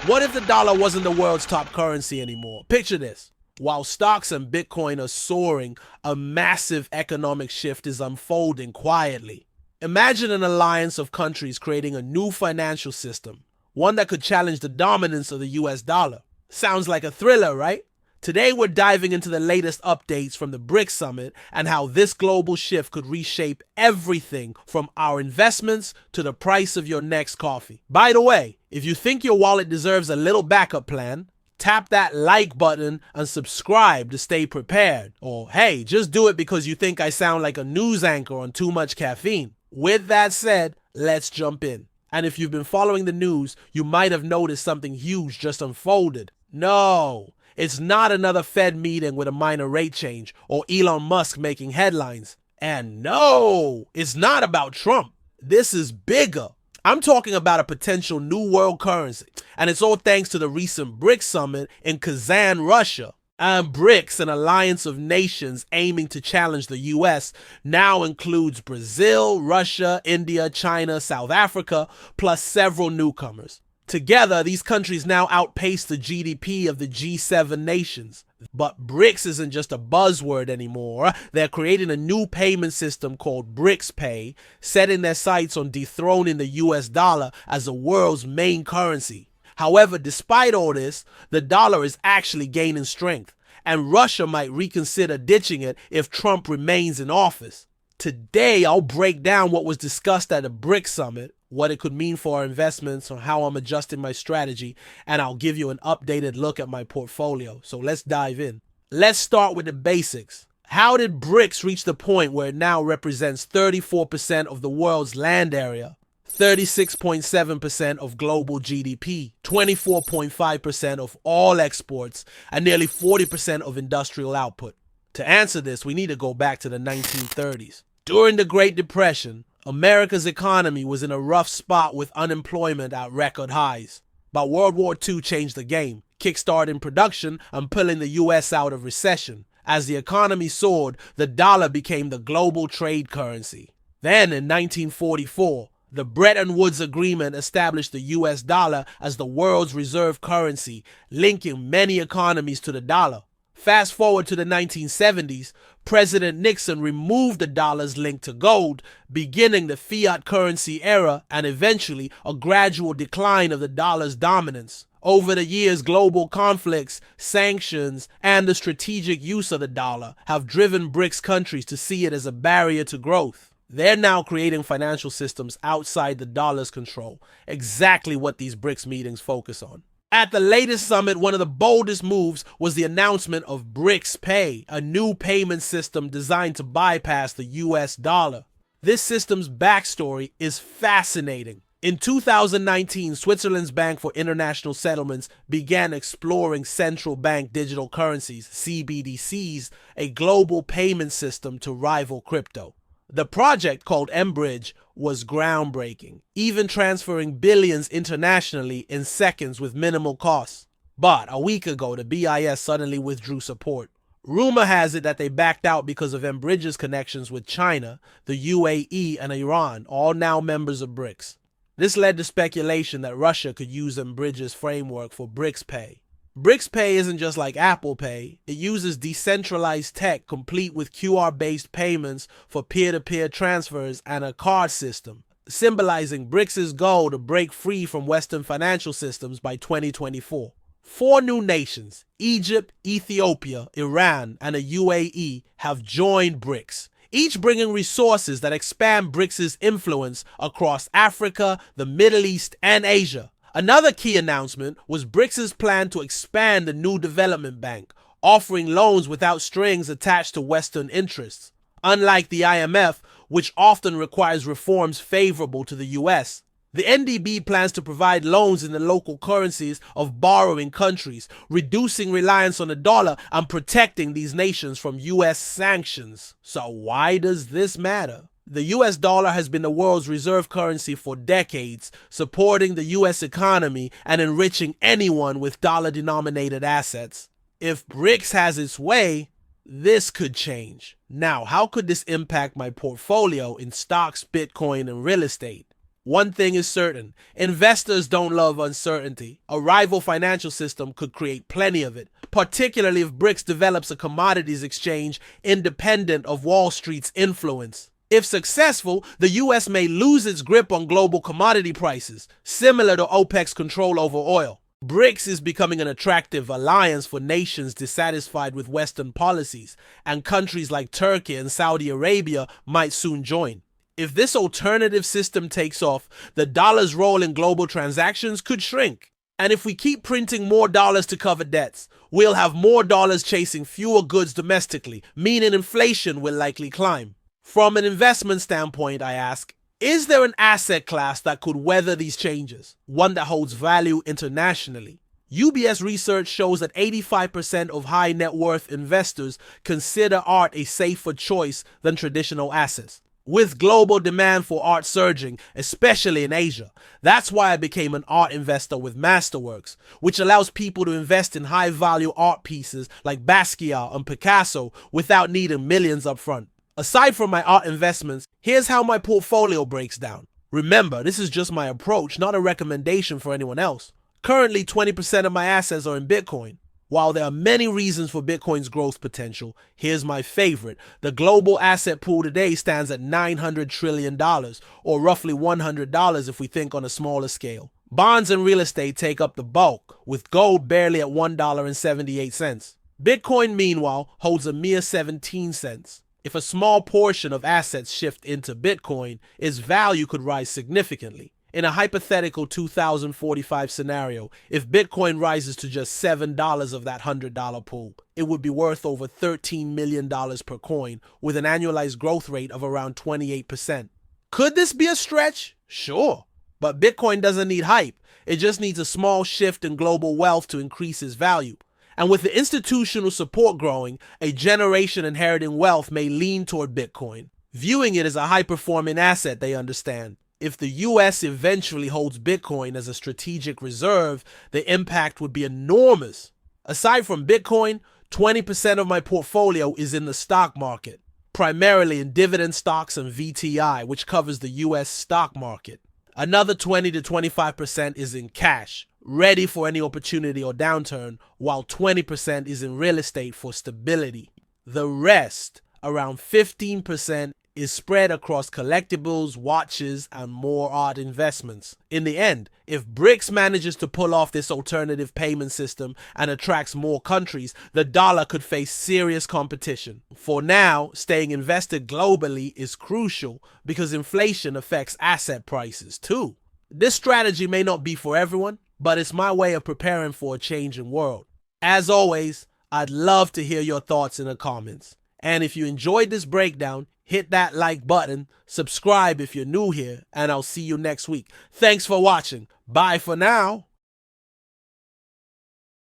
What if the dollar wasn't the world's top currency anymore? Picture this. While stocks and Bitcoin are soaring, a massive economic shift is unfolding quietly. Imagine an alliance of countries creating a new financial system, one that could challenge the dominance of the US dollar. Sounds like a thriller, right? Today we're diving into the latest updates from the BRICS summit and how this global shift could reshape everything from our investments to the price of your next coffee. By the way, if you think your wallet deserves a little backup plan, tap that like button and subscribe to stay prepared. Or hey, just do it because you think I sound like a news anchor on too much caffeine. With that said, let's jump in. And if you've been following the news, you might have noticed something huge just unfolded. No, it's not another Fed meeting with a minor rate change or Elon Musk making headlines. And no, it's not about Trump. This is bigger. I'm talking about a potential new world currency, and it's all thanks to the recent BRICS summit in Kazan, Russia. And BRICS, an alliance of nations aiming to challenge the US, now includes Brazil, Russia, India, China, South Africa, plus several newcomers. Together, these countries now outpace the GDP of the G7 nations. But BRICS isn't just a buzzword anymore. They're creating a new payment system called BRICS Pay, setting their sights on dethroning the US dollar as the world's main currency. However, despite all this, the dollar is actually gaining strength, and Russia might reconsider ditching it if Trump remains in office. Today, I'll break down what was discussed at the BRICS summit, what it could mean for our investments, or how I'm adjusting my strategy, and I'll give you an updated look at my portfolio. So let's dive in. Let's start with the basics. How did BRICS reach the point where it now represents 34% of the world's land area, 36.7% of global GDP, 24.5% of all exports, and nearly 40% of industrial output? To answer this, we need to go back to the 1930s. During the Great Depression, America's economy was in a rough spot with unemployment at record highs. But World War II changed the game, kickstarting production and pulling the US out of recession. As the economy soared, the dollar became the global trade currency. Then in 1944, the Bretton Woods Agreement established the US dollar as the world's reserve currency, linking many economies to the dollar. Fast forward to the 1970s, President Nixon removed the dollar's link to gold, beginning the fiat currency era and eventually a gradual decline of the dollar's dominance. Over the years, global conflicts, sanctions, and the strategic use of the dollar have driven BRICS countries to see it as a barrier to growth. They're now creating financial systems outside the dollar's control, exactly what these BRICS meetings focus on. At the latest summit, one of the boldest moves was the announcement of BRICS Pay, a new payment system designed to bypass the US dollar. This system's backstory is fascinating. In 2019, Switzerland's Bank for International Settlements began exploring central bank digital currencies, CBDCs, a global payment system to rival crypto. The project, called mBridge, was groundbreaking, even transferring billions internationally in seconds with minimal costs. But a week ago, the BIS suddenly withdrew support. Rumor has it that they backed out because of mBridge's connections with China, the UAE, and Iran, all now members of BRICS. This led to speculation that Russia could use mBridge's framework for BRICS Pay. BRICS Pay isn't just like Apple Pay. It uses decentralized tech complete with QR-based payments for peer-to-peer transfers and a card system, symbolizing BRICS' goal to break free from Western financial systems by 2024. 4 new nations, Egypt, Ethiopia, Iran, and the UAE, have joined BRICS, each bringing resources that expand BRICS' influence across Africa, the Middle East, and Asia. Another key announcement was BRICS' plan to expand the new development bank, offering loans without strings attached to Western interests. Unlike the IMF, which often requires reforms favorable to the US, the NDB plans to provide loans in the local currencies of borrowing countries, reducing reliance on the dollar and protecting these nations from US sanctions. So why does this matter? The US dollar has been the world's reserve currency for decades, supporting the US economy and enriching anyone with dollar-denominated assets. If BRICS has its way, this could change. Now, how could this impact my portfolio in stocks, Bitcoin, and real estate? One thing is certain, investors don't love uncertainty. A rival financial system could create plenty of it, particularly if BRICS develops a commodities exchange independent of Wall Street's influence. If successful, the US may lose its grip on global commodity prices, similar to OPEC's control over oil. BRICS is becoming an attractive alliance for nations dissatisfied with Western policies, and countries like Turkey and Saudi Arabia might soon join. If this alternative system takes off, the dollar's role in global transactions could shrink. And if we keep printing more dollars to cover debts, we'll have more dollars chasing fewer goods domestically, meaning inflation will likely climb. From an investment standpoint, I ask, is there an asset class that could weather these changes, one that holds value internationally? UBS research shows that 85% of high net worth investors consider art a safer choice than traditional assets. With global demand for art surging, especially in Asia. That's why I became an art investor with Masterworks, which allows people to invest in high-value art pieces like Basquiat and Picasso without needing millions up front. Aside from my art investments, here's how my portfolio breaks down. Remember, this is just my approach, not a recommendation for anyone else. Currently, 20% of my assets are in Bitcoin. While there are many reasons for Bitcoin's growth potential, here's my favorite. The global asset pool today stands at $900 trillion, or roughly $100 if we think on a smaller scale. Bonds and real estate take up the bulk, with gold barely at $1.78. Bitcoin, meanwhile, holds a mere 17 cents. If a small portion of assets shift into Bitcoin, its value could rise significantly. In a hypothetical 2045 scenario, if Bitcoin rises to just $7 of that $100 pool, it would be worth over $13 million per coin, with an annualized growth rate of around 28%. Could this be a stretch? Sure. But Bitcoin doesn't need hype. It just needs a small shift in global wealth to increase its value. And with the institutional support growing, a generation inheriting wealth may lean toward Bitcoin, viewing it as a high-performing asset they understand. If the US eventually holds Bitcoin as a strategic reserve, the impact would be enormous. Aside from Bitcoin, 20% of my portfolio is in the stock market, primarily in dividend stocks and VTI, which covers the US stock market. Another 20 to 25% is in cash, ready for any opportunity or downturn, while 20% is in real estate for stability. The rest, around 15%, is spread across collectibles, watches, and more art investments. In the end, if BRICS manages to pull off this alternative payment system and attracts more countries, the dollar could face serious competition. For now, staying invested globally is crucial because inflation affects asset prices too. This strategy may not be for everyone, but it's my way of preparing for a changing world. As always, I'd love to hear your thoughts in the comments. And if you enjoyed this breakdown, hit that like button, subscribe if you're new here, and I'll see you next week. Thanks for watching. Bye for now.